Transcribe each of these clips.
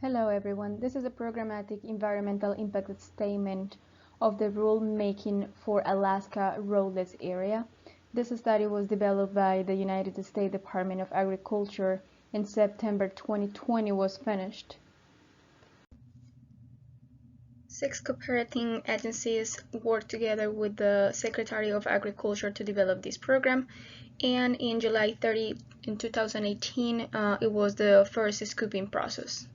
Hello everyone, this is a programmatic environmental impact statement of the rulemaking for Alaska roadless area. This study was developed by the United States Department of Agriculture in September 2020 was finished. 6 cooperating agencies worked together with the Secretary of Agriculture to develop this program, and in July 30 in 2018 it was the first scoping process.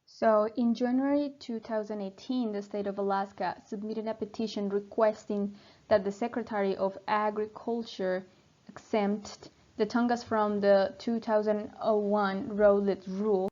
So in January 2018, the state of Alaska submitted a petition requesting that the Secretary of Agriculture exempt the Tongass from the 2001 roadless rule.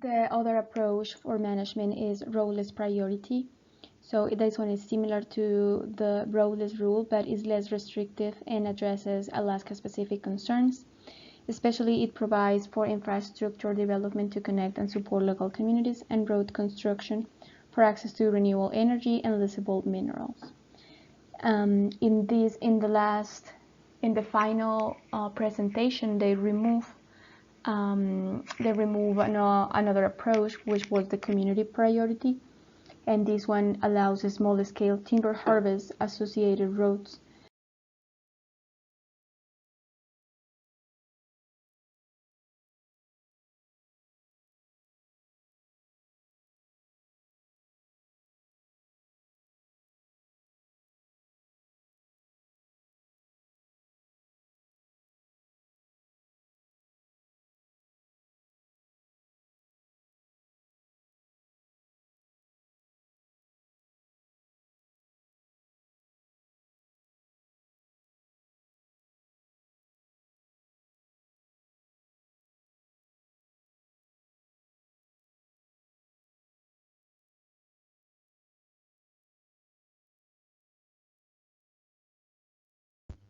The other approach for management is roadless priority. So this one is similar to the roadless rule, but is less restrictive and addresses Alaska-specific concerns. Especially, it provides for infrastructure development to connect and support local communities and road construction for access to renewable energy and leasable minerals. In the final presentation, they remove another approach, which was the community priority, and this one allows a small-scale timber harvest associated roads.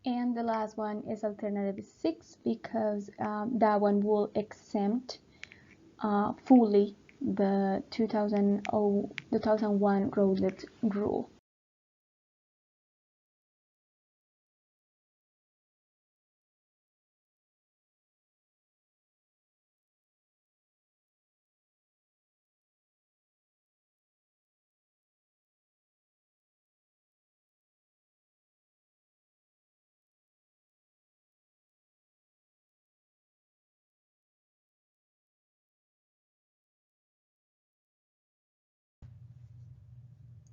And the last one is alternative 6, because that one will exempt fully the 2001 roadlet rule.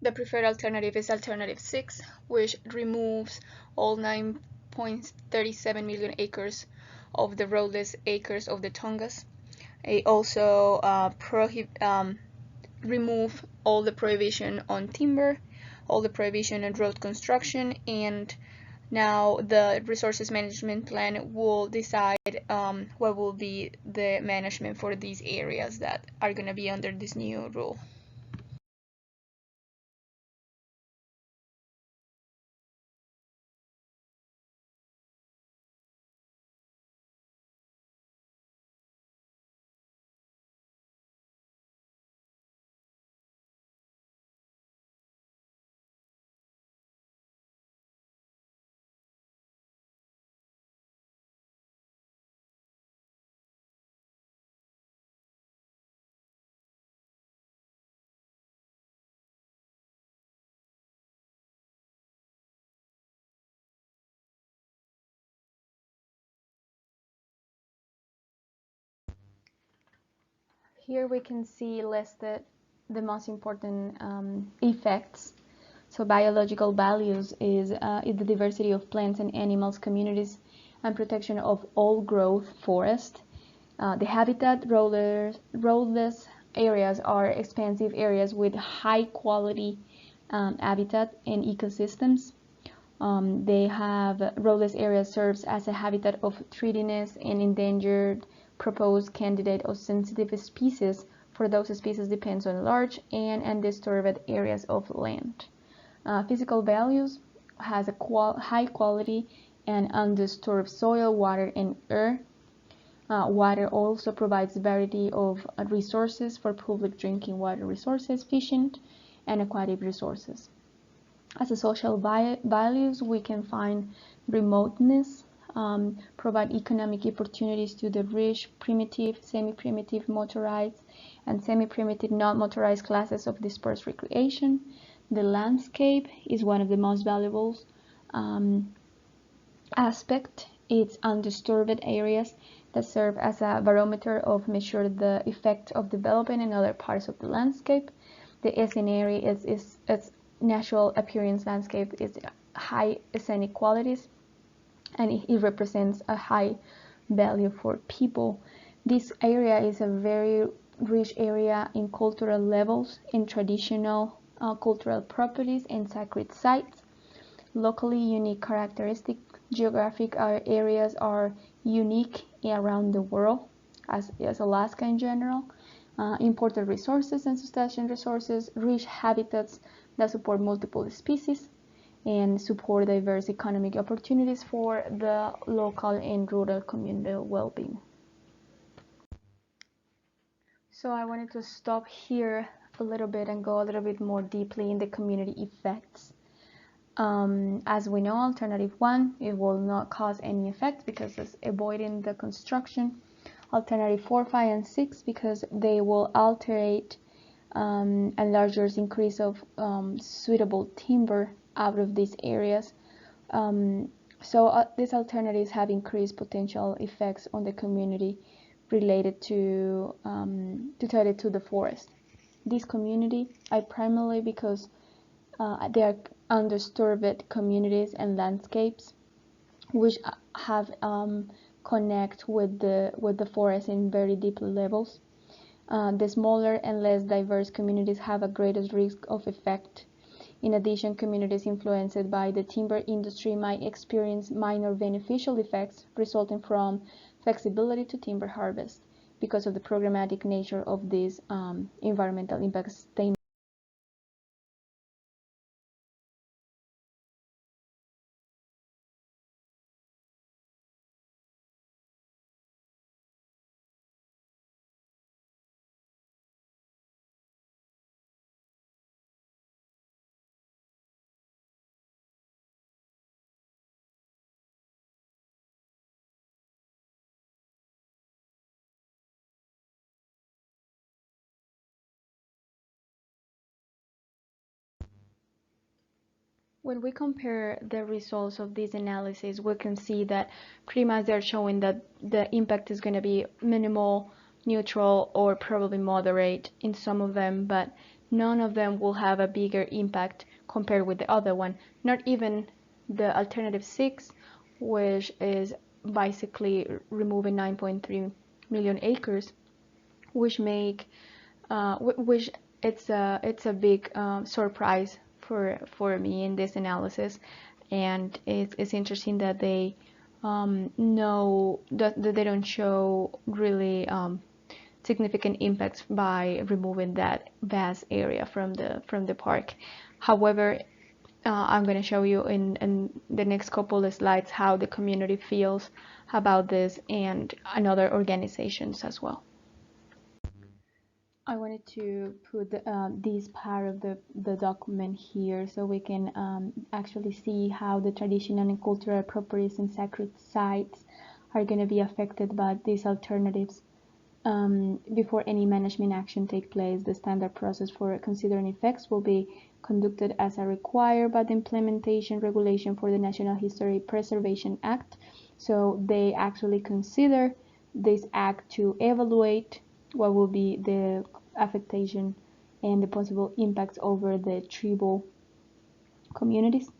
The preferred alternative is alternative 6, which removes all 9.37 million acres of the roadless acres of the Tongass. It also remove all the prohibition on timber, all the prohibition on road construction, and now the resources management plan will decide what will be the management for these areas that are going to be under this new rule. Here we can see listed the most important effects. So biological values is the diversity of plants and animals, communities, and protection of all growth forest. The habitat roadless areas are expansive areas with high quality habitat and ecosystems. They have roadless areas serves as a habitat of threatened and endangered proposed candidate or sensitive species. For those species depends on large and undisturbed areas of land. Physical values has a high quality and undisturbed soil, water, and air. Water also provides variety of resources for public drinking water resources, fishing, and aquatic resources. As a social values, we can find remoteness, provide economic opportunities to the rich, primitive, semi-primitive, motorized, and semi-primitive non-motorized classes of dispersed recreation. The landscape is one of the most valuable aspect. It's undisturbed areas that serve as a barometer of measure the effect of development in other parts of the landscape. The scenery is its natural appearance landscape is high scenic qualities, and it represents a high value for people. This area is a very rich area in cultural levels, in traditional cultural properties and sacred sites. Locally unique characteristic geographic areas are unique around the world, as Alaska in general. Imported resources and substantial resources, rich habitats that support multiple species, and support diverse economic opportunities for the local and rural community well-being. So I wanted to stop here a little bit and go a little bit more deeply in the community effects. As we know, alternative 1, it will not cause any effect because it's avoiding the construction. Alternative 4, 5, and 6 because they will alterate a larger increase of suitable timber out of these areas. So these alternatives have increased potential effects on the community related to the forest. This community are primarily because they are undisturbed communities and landscapes which have connect with the forest in very deep levels. The smaller and less diverse communities have a greater risk of effect. In addition, communities influenced by the timber industry might experience minor beneficial effects resulting from flexibility to timber harvest because of the programmatic nature of these environmental impact statements. When we compare the results of this analysis, we can see that pretty much they're showing that the impact is going to be minimal, neutral, or probably moderate in some of them, but none of them will have a bigger impact compared with the other one. Not even the alternative 6, which is basically removing 9.3 million acres, which make which it's a big surprise for me in this analysis, and it's interesting that they know that they don't show really significant impacts by removing that vast area from the park. However, I'm going to show you in the next couple of slides how the community feels about this and other organizations as well. I wanted to put this part of the document here so we can actually see how the traditional and cultural properties and sacred sites are going to be affected by these alternatives. Before any management action takes place, the standard process for considering effects will be conducted as required by the implementation regulation for the National History Preservation Act. So they actually consider this act to evaluate what will be the affectation and the possible impacts over the tribal communities.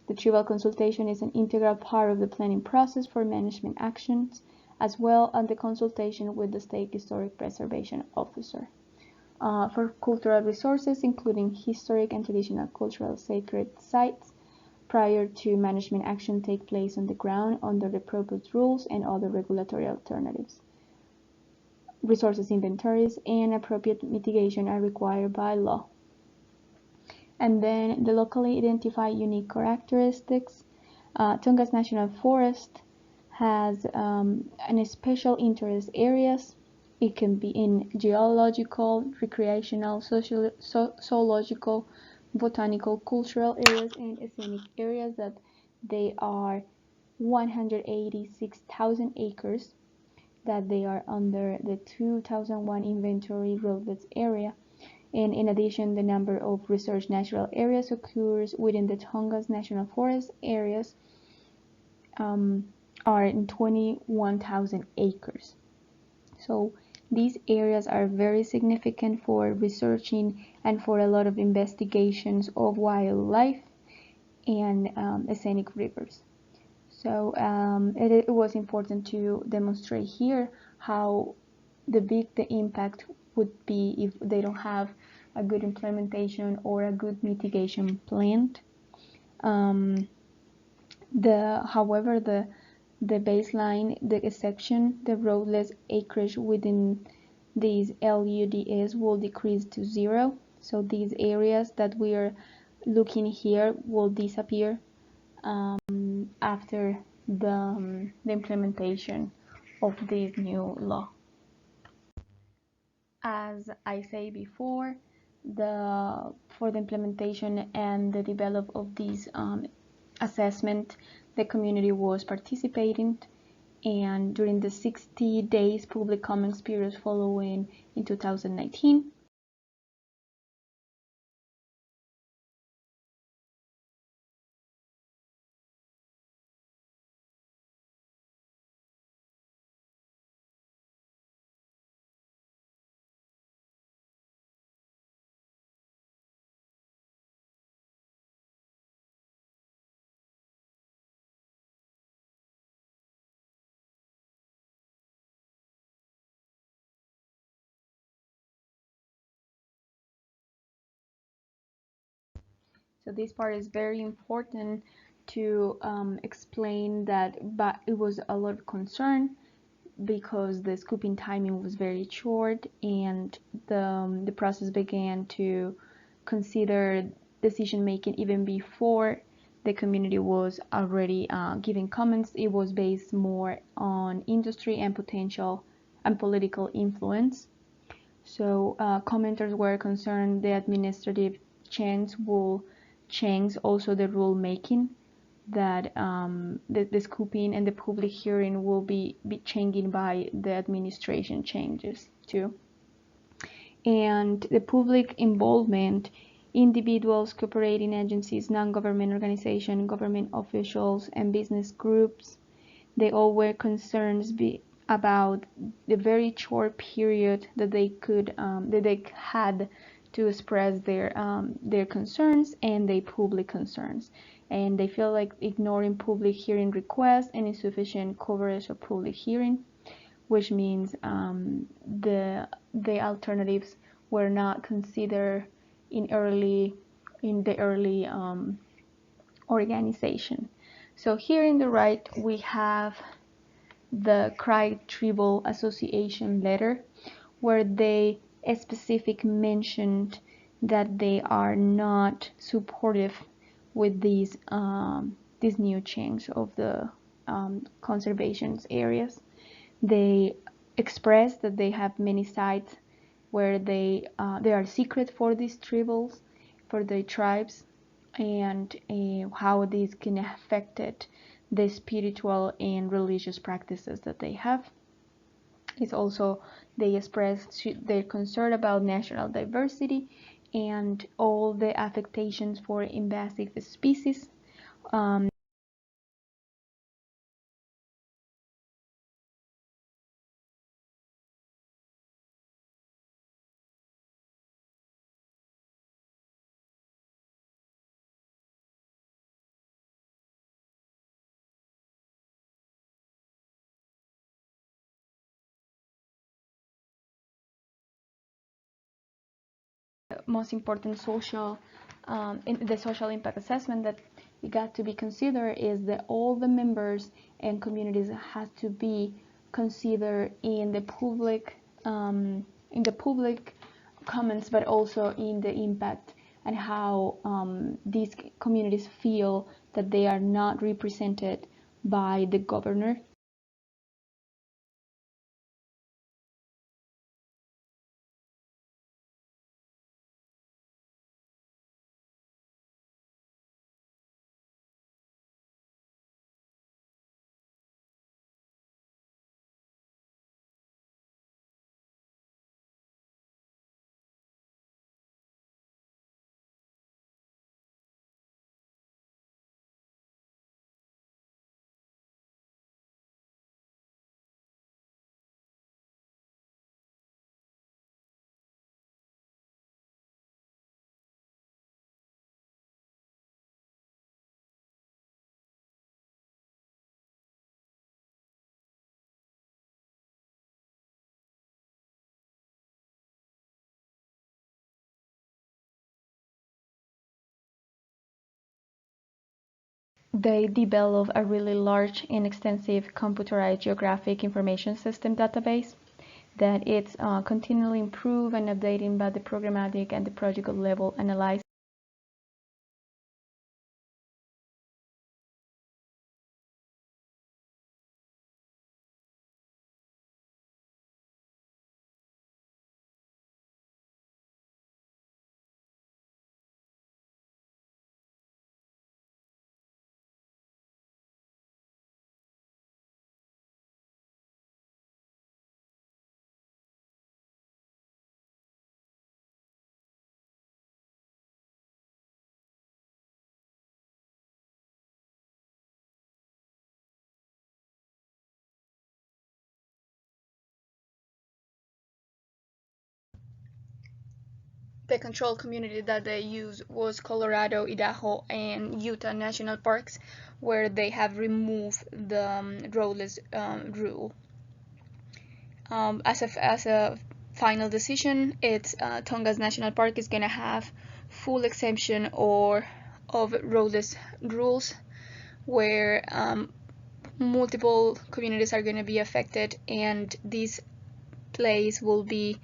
The tribal consultation is an integral part of the planning process for management actions, as well as the consultation with the state historic preservation officer. For cultural resources, including historic and traditional cultural sacred sites, prior to management action take place on the ground under the proposed rules and other regulatory alternatives. Resources inventories and appropriate mitigation are required by law. And then the locally identified unique characteristics. Tongass National Forest has an special interest areas. It can be in geological, recreational, zoological, botanical, cultural areas, and scenic areas that they are 186,000 acres, that they are under the 2001 inventory roadless area. And in addition, the number of research natural areas occurs within the Tongass National Forest areas are in 21,000 acres. So these areas are very significant for researching and for a lot of investigations of wildlife and scenic rivers. So it was important to demonstrate here how big the impact would be if they don't have a good implementation or a good mitigation planned. However, the baseline, the exception, the roadless acreage within these LUDs will decrease to 0. So these areas that we are looking here will disappear after the implementation of this new law. As I say before, for the implementation and the develop of this assessment, the community was participating, and during the 60 days public comments period following in 2019, so this part is very important to explain that, but it was a lot of concern because the scoping timing was very short, and the process began to consider decision making even before the community was already giving comments. It was based more on industry and potential and political influence. So commenters were concerned the administrative change will change also the rule making, that the scoping and the public hearing will be changing by the administration changes too. And the public involvement individuals, cooperating agencies, non-government organizations, government officials, and business groups. They all were concerns about the very short period that they had to express their concerns and their public concerns, and they feel like ignoring public hearing requests and insufficient coverage of public hearing, which means the alternatives were not considered in the early organization. So here in the right we have the Cry Tribal Association letter, where they specifically mentioned that they are not supportive with these new change of the conservation areas. They express that they have many sites where they are secret for these tribals, for the tribes, and how this can affect the spiritual and religious practices that they have. It's also they express their concern about national diversity and all the affectations for invasive species. Most important social in the social impact assessment that we got to be considered is that all the members and communities has to be considered in the public comments, but also in the impact and how these communities feel that they are not represented by the governor. They develop a really large and extensive computerized geographic information system database that it's continually improved and updating by the programmatic and the project level analysis. The control community that they used was Colorado, Idaho, and Utah national parks, where they have removed the roadless rule. As a final decision, it's Tongass National Park is gonna have full exemption or of roadless rules, where multiple communities are going to be affected, and this place will be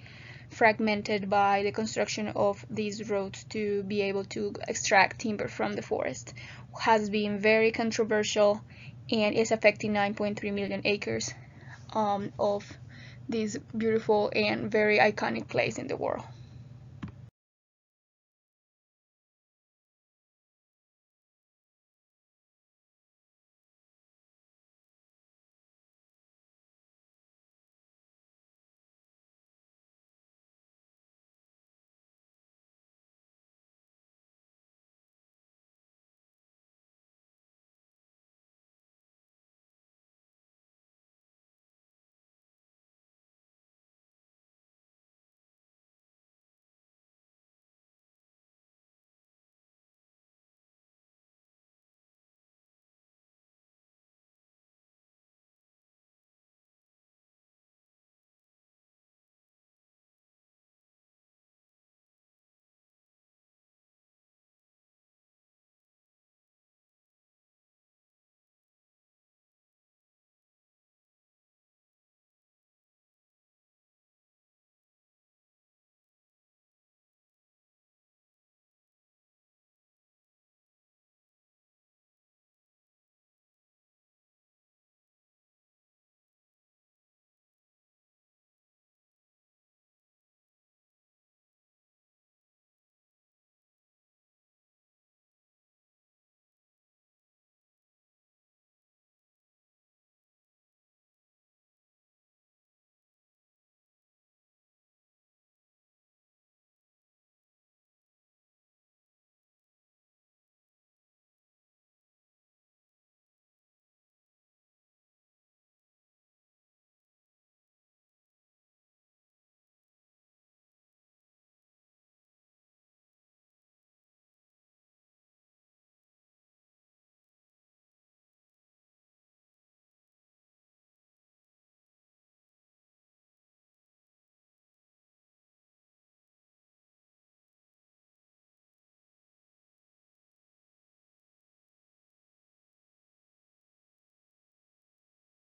fragmented by the construction of these roads to be able to extract timber from the forest. Has been very controversial and is affecting 9.3 million acres of this beautiful and very iconic place in the world.